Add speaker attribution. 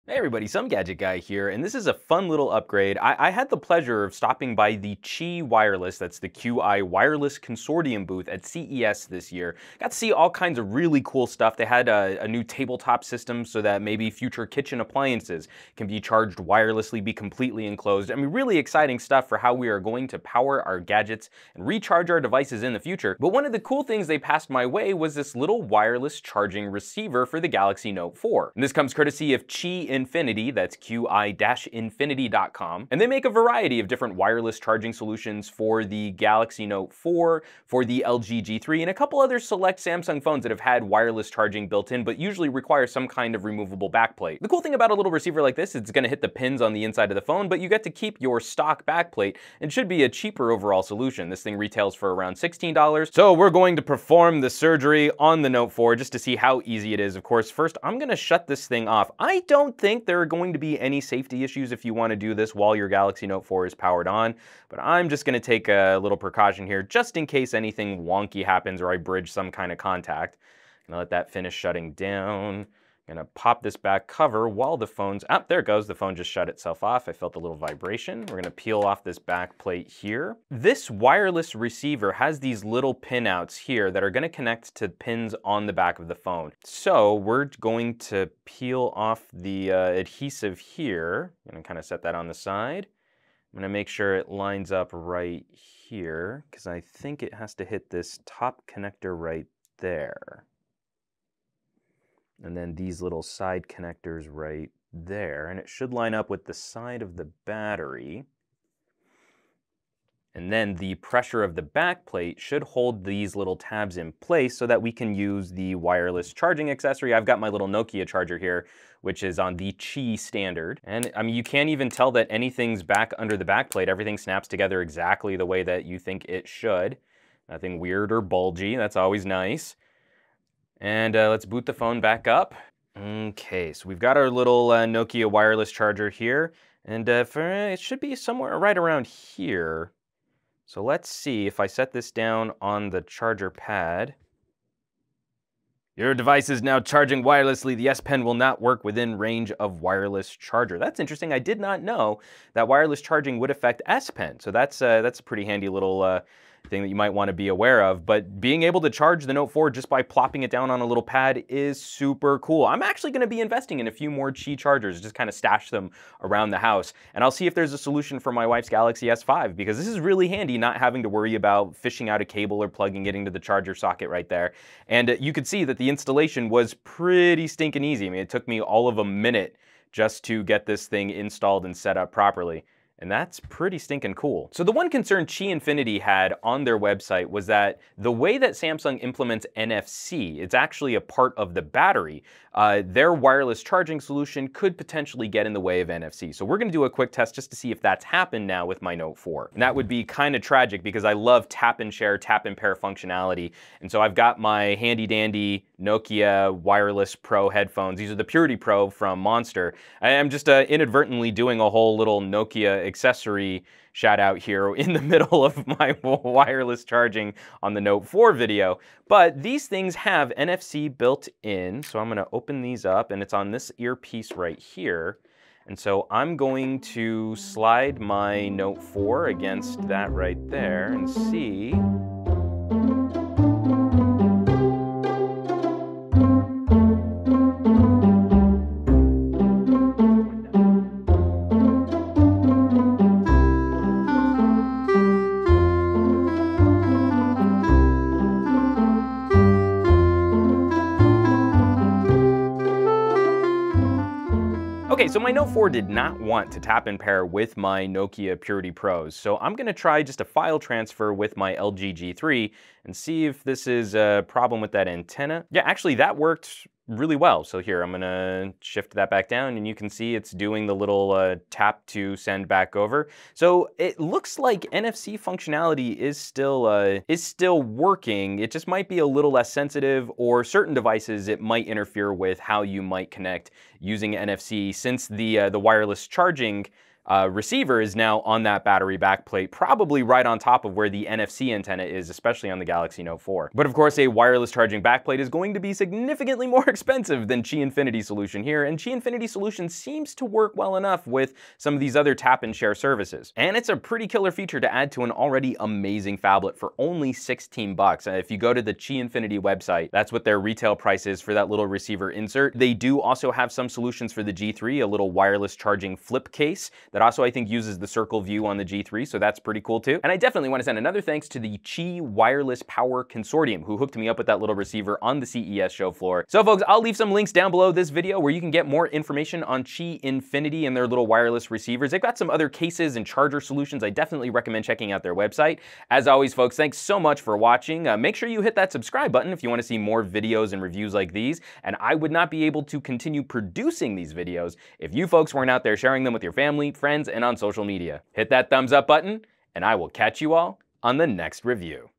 Speaker 1: Hey everybody, Some Gadget Guy here, and this is a fun little upgrade. I had the pleasure of stopping by the Qi Wireless, that's the QI Wireless Consortium booth at CES this year. Got to see all kinds of really cool stuff. They had a new tabletop system so that maybe future kitchen appliances can be charged wirelessly, be completely enclosed. I mean, really exciting stuff for how we are going to power our gadgets and recharge our devices in the future. But one of the cool things they passed my way was this little wireless charging receiver for the Galaxy Note 4. And this comes courtesy of Qi Infinity, that's qi-infinity.com, and they make a variety of different wireless charging solutions for the Galaxy Note 4, for the LG G3, and a couple other select Samsung phones that have had wireless charging built in, but usually require some kind of removable backplate. The cool thing about a little receiver like this, it's gonna hit the pins on the inside of the phone, but you get to keep your stock backplate, and should be a cheaper overall solution. This thing retails for around $16. So we're going to perform the surgery on the Note 4 just to see how easy it is. Of course, first I'm gonna shut this thing off. I don't think there are going to be any safety issues if you want to do this while your Galaxy Note 4 is powered on, but I'm just going to take a little precaution here just in case anything wonky happens or I bridge some kind of contact. I'm going to let that finish shutting down. I'm going to pop this back cover while the phone's, there it goes, the phone just shut itself off. I felt a little vibration. We're going to peel off this back plate here. This wireless receiver has these little pinouts here that are going to connect to pins on the back of the phone. So we're going to peel off the adhesive here. I'm going to kind of set that on the side. I'm going to make sure it lines up right here because I think it has to hit this top connector right there. And then these little side connectors right there, and it should line up with the side of the battery. And then the pressure of the back plate should hold these little tabs in place so that we can use the wireless charging accessory. I've got my little Nokia charger here, which is on the Qi standard. And I mean, you can't even tell that anything's back under the back plate. Everything snaps together exactly the way that you think it should. Nothing weird or bulgy, that's always nice. And let's boot the phone back up. Okay, so we've got our little Nokia wireless charger here, and it should be somewhere right around here. So let's see if I set this down on the charger pad. Your device is now charging wirelessly. The S Pen will not work within range of wireless charger. That's interesting. I did not know that wireless charging would affect S Pen. So that's a pretty handy little thing that you might want to be aware of. But being able to charge the Note 4 just by plopping it down on a little pad is super cool. I'm actually going to be investing in a few more Qi chargers, just kind of stash them around the house. And I'll see if there's a solution for my wife's Galaxy S5, because this is really handy not having to worry about fishing out a cable or plugging it into the charger socket right there. And you could see that the installation was pretty stinking easy. I mean, it took me all of a minute just to get this thing installed and set up properly. And that's pretty stinking cool. So the one concern Qi Infinity had on their website was that the way that Samsung implements NFC, it's actually a part of the battery. Their wireless charging solution could potentially get in the way of NFC. So we're gonna do a quick test just to see if that's happened now with my Note 4. And that would be kind of tragic because I love tap and share, tap and pair functionality. And so I've got my handy dandy Nokia Wireless Pro headphones. These are the Purity Pro from Monster. I am just inadvertently doing a whole little Nokia accessory shout out here in the middle of my wireless charging on the Note 4 video. But these things have NFC built in, so I'm gonna open these up, and it's on this earpiece right here. And so I'm going to slide my Note 4 against that right there and see. Okay, so my Note 4 did not want to tap and pair with my Nokia Purity Pros, so I'm gonna try just a file transfer with my LG G3 and see if this is a problem with that antenna. Yeah, actually that worked really well. So here, I'm gonna shift that back down and you can see it's doing the little tap to send back over. So it looks like NFC functionality is still working. It just might be a little less sensitive, or certain devices it might interfere with how you might connect using NFC, since the wireless charging receiver is now on that battery backplate, probably right on top of where the NFC antenna is, especially on the Galaxy Note 4. But of course, a wireless charging backplate is going to be significantly more expensive than Qi Infinity solution here, and Qi Infinity solution seems to work well enough with some of these other tap and share services. And it's a pretty killer feature to add to an already amazing phablet for only 16 bucks. If you go to the Qi Infinity website, that's what their retail price is for that little receiver insert. They do also have some solutions for the G3, a little wireless charging flip case that also I think uses the circle view on the G3, so that's pretty cool too. And I definitely want to send another thanks to the Qi Wireless Power Consortium, who hooked me up with that little receiver on the CES show floor. So folks, I'll leave some links down below this video where you can get more information on Qi Infinity and their little wireless receivers. They've got some other cases and charger solutions. I definitely recommend checking out their website. As always, folks, thanks so much for watching. Make sure you hit that subscribe button if you want to see more videos and reviews like these. And I would not be able to continue producing these videos if you folks weren't out there sharing them with your family, friends, and on social media. Hit that thumbs up button, and I will catch you all on the next review.